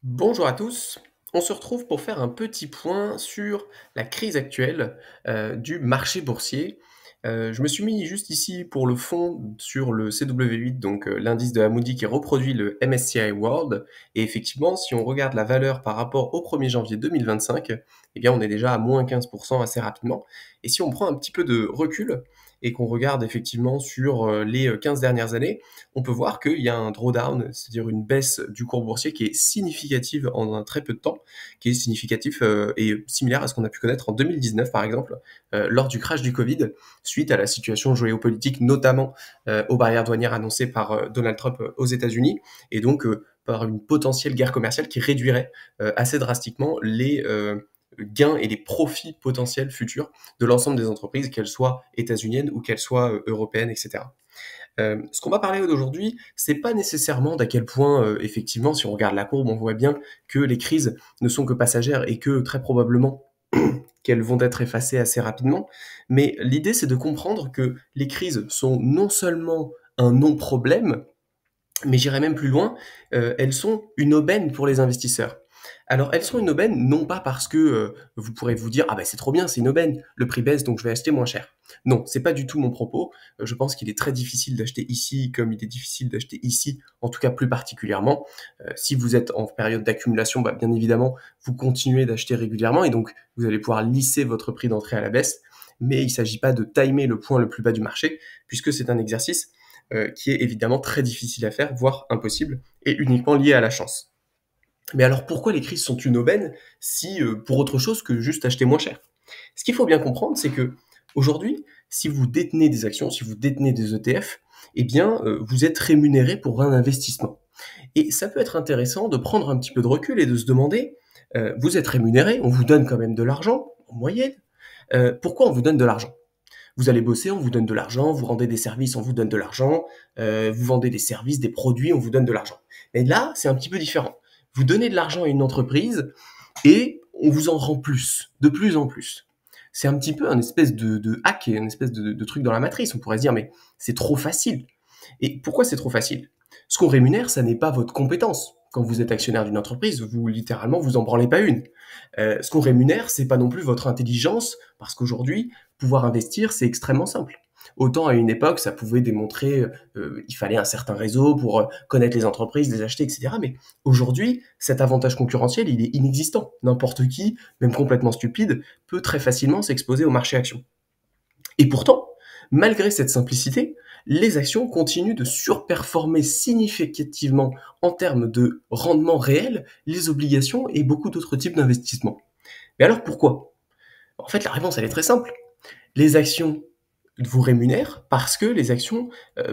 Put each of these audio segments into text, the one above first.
Bonjour à tous, on se retrouve pour faire un petit point sur la crise actuelle du marché boursier. Je me suis mis juste ici pour le fond sur le CW8, donc l'indice de Amundi qui reproduit le MSCI World. Et effectivement, si on regarde la valeur par rapport au 1er janvier 2025, eh bien on est déjà à moins 15% assez rapidement. Et si on prend un petit peu de recul et qu'on regarde effectivement sur les 15 dernières années, on peut voir qu'il y a un drawdown, c'est-à-dire une baisse du cours boursier qui est significative en un très peu de temps, qui est significatif et similaire à ce qu'on a pu connaître en 2019 par exemple, lors du crash du Covid, suite à la situation géopolitique, notamment aux barrières douanières annoncées par Donald Trump aux États-Unis, et donc par une potentielle guerre commerciale qui réduirait assez drastiquement les gains et les profits potentiels futurs de l'ensemble des entreprises, qu'elles soient états-uniennes ou qu'elles soient européennes, etc. Ce qu'on va parler d'aujourd'hui, c'est pas nécessairement d'à quel point, effectivement, si on regarde la courbe, on voit bien que les crises ne sont que passagères et que très probablement qu'elles vont être effacées assez rapidement. Mais l'idée, c'est de comprendre que les crises sont non seulement un non-problème, mais j'irai même plus loin, elles sont une aubaine pour les investisseurs. Alors elles sont une aubaine non pas parce que vous pourrez vous dire ah ben c'est trop bien, c'est une aubaine, le prix baisse donc je vais acheter moins cher. Non, c'est pas du tout mon propos. Je pense qu'il est très difficile d'acheter ici comme il est difficile d'acheter ici, en tout cas plus particulièrement. Si vous êtes en période d'accumulation, bah, bien évidemment vous continuez d'acheter régulièrement et donc vous allez pouvoir lisser votre prix d'entrée à la baisse. Mais il ne s'agit pas de timer le point le plus bas du marché puisque c'est un exercice qui est évidemment très difficile à faire, voire impossible, et uniquement lié à la chance. Mais alors pourquoi les crises sont une aubaine si pour autre chose que juste acheter moins cher? Ce qu'il faut bien comprendre, c'est que aujourd'hui, si vous détenez des actions, si vous détenez des ETF, eh bien vous êtes rémunéré pour un investissement. Et ça peut être intéressant de prendre un petit peu de recul et de se demander, vous êtes rémunéré, on vous donne quand même de l'argent en moyenne. Pourquoi on vous donne de l'argent? Vous allez bosser, on vous donne de l'argent, vous rendez des services, on vous donne de l'argent, vous vendez des services, des produits, on vous donne de l'argent. Mais là, c'est un petit peu différent. Vous donnez de l'argent à une entreprise et on vous en rend plus, de plus en plus. C'est un petit peu un espèce de hack et un espèce de truc dans la matrice. On pourrait se dire, mais c'est trop facile. Et pourquoi c'est trop facile? Ce qu'on rémunère, ça n'est pas votre compétence. Quand vous êtes actionnaire d'une entreprise, vous littéralement vous en branlez pas une. Ce qu'on rémunère, c'est pas non plus votre intelligence, parce qu'aujourd'hui, pouvoir investir, c'est extrêmement simple. Autant à une époque, ça pouvait démontrer, il fallait un certain réseau pour connaître les entreprises, les acheter, etc. Mais aujourd'hui, cet avantage concurrentiel, il est inexistant. N'importe qui, même complètement stupide, peut très facilement s'exposer au marché actions. Et pourtant, malgré cette simplicité, les actions continuent de surperformer significativement en termes de rendement réel les obligations et beaucoup d'autres types d'investissements. Mais alors pourquoi? En fait, la réponse elle est très simple. Les actions vous rémunèrent parce que les actions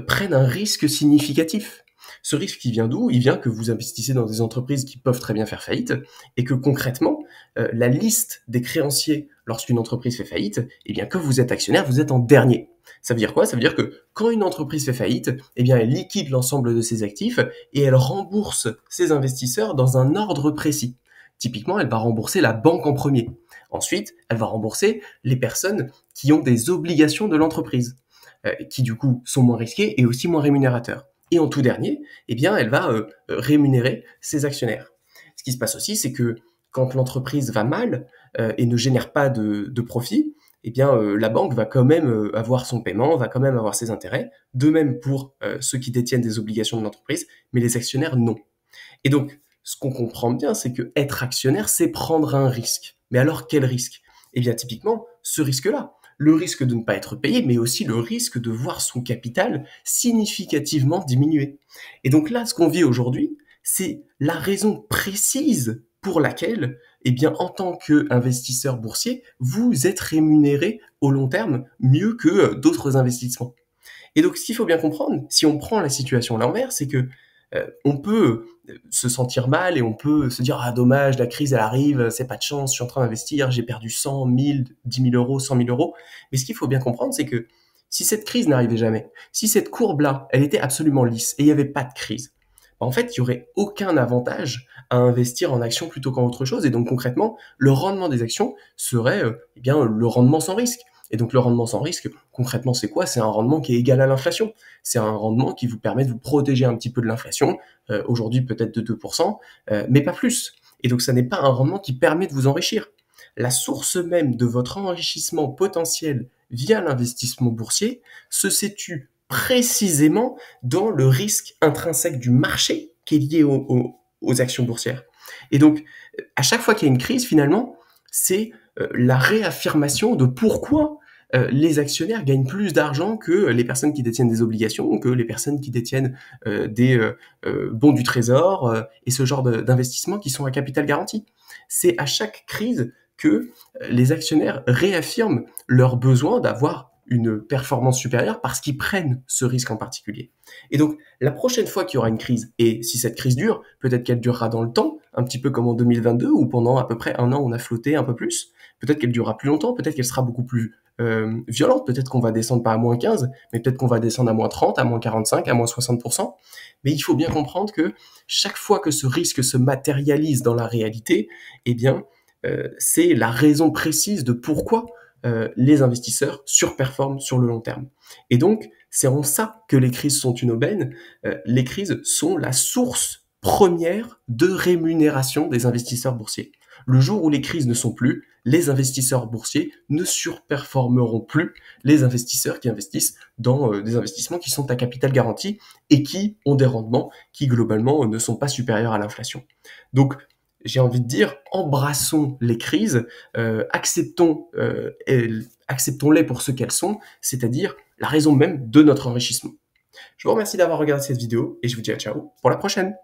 prennent un risque significatif. Ce risque, il vient d'où? Il vient que vous investissez dans des entreprises qui peuvent très bien faire faillite et que concrètement, la liste des créanciers lorsqu'une entreprise fait faillite, eh bien, que vous êtes actionnaire, vous êtes en dernier. Ça veut dire quoi? Ça veut dire que quand une entreprise fait faillite, eh bien, elle liquide l'ensemble de ses actifs et elle rembourse ses investisseurs dans un ordre précis. Typiquement, elle va rembourser la banque en premier. Ensuite, elle va rembourser les personnes qui ont des obligations de l'entreprise, qui du coup sont moins risquées et aussi moins rémunérateurs. Et en tout dernier, eh bien, elle va rémunérer ses actionnaires. Ce qui se passe aussi, c'est que quand l'entreprise va mal et ne génère pas de profit, eh bien, la banque va quand même avoir son paiement, va quand même avoir ses intérêts. De même pour ceux qui détiennent des obligations de l'entreprise, mais les actionnaires non. Et donc, ce qu'on comprend bien, c'est que être actionnaire, c'est prendre un risque. Mais alors, quel risque? Eh bien, typiquement, ce risque-là. Le risque de ne pas être payé, mais aussi le risque de voir son capital significativement diminuer. Et donc là, ce qu'on vit aujourd'hui, c'est la raison précise pour laquelle, eh bien, en tant qu'investisseur boursier, vous êtes rémunéré au long terme mieux que d'autres investissements. Et donc, ce qu'il faut bien comprendre, si on prend la situation à l'envers, c'est que on peut se sentir mal et on peut se dire ah dommage, la crise elle arrive, c'est pas de chance, je suis en train d'investir, j'ai perdu 100, 1000, 10 000 euros, 100 000 euros. Mais ce qu'il faut bien comprendre, c'est que si cette crise n'arrivait jamais, si cette courbe-là, elle était absolument lisse et il n'y avait pas de crise, en fait, il n'y aurait aucun avantage à investir en actions plutôt qu'en autre chose. Et donc concrètement, le rendement des actions serait eh bien, le rendement sans risque. Et donc le rendement sans risque, concrètement, c'est quoi? C'est un rendement qui est égal à l'inflation. C'est un rendement qui vous permet de vous protéger un petit peu de l'inflation, aujourd'hui peut-être de 2%, mais pas plus. Et donc ça n'est pas un rendement qui permet de vous enrichir. La source même de votre enrichissement potentiel via l'investissement boursier se situe précisément dans le risque intrinsèque du marché qui est lié aux actions boursières. Et donc, à chaque fois qu'il y a une crise, finalement, c'est la réaffirmation de pourquoi les actionnaires gagnent plus d'argent que les personnes qui détiennent des obligations, que les personnes qui détiennent des bons du trésor et ce genre d'investissements qui sont à capital garanti. C'est à chaque crise que les actionnaires réaffirment leur besoin d'avoir une performance supérieure parce qu'ils prennent ce risque en particulier. Et donc, la prochaine fois qu'il y aura une crise, et si cette crise dure, peut-être qu'elle durera dans le temps, un petit peu comme en 2022, où pendant à peu près un an, on a flotté un peu plus, peut-être qu'elle durera plus longtemps, peut-être qu'elle sera beaucoup plus violente, peut-être qu'on va descendre pas à moins 15, mais peut-être qu'on va descendre à moins 30, à moins 45, à moins 60%. Mais il faut bien comprendre que chaque fois que ce risque se matérialise dans la réalité, eh bien, c'est la raison précise de pourquoi les investisseurs surperforment sur le long terme. Et donc, c'est en ça que les crises sont une aubaine. Les crises sont la source première de rémunération des investisseurs boursiers. Le jour où les crises ne sont plus, les investisseurs boursiers ne surperformeront plus les investisseurs qui investissent dans des investissements qui sont à capital garanti et qui ont des rendements qui globalement ne sont pas supérieurs à l'inflation. Donc, j'ai envie de dire, embrassons les crises, acceptons-les pour ce qu'elles sont, c'est-à-dire la raison même de notre enrichissement. Je vous remercie d'avoir regardé cette vidéo et je vous dis à ciao pour la prochaine.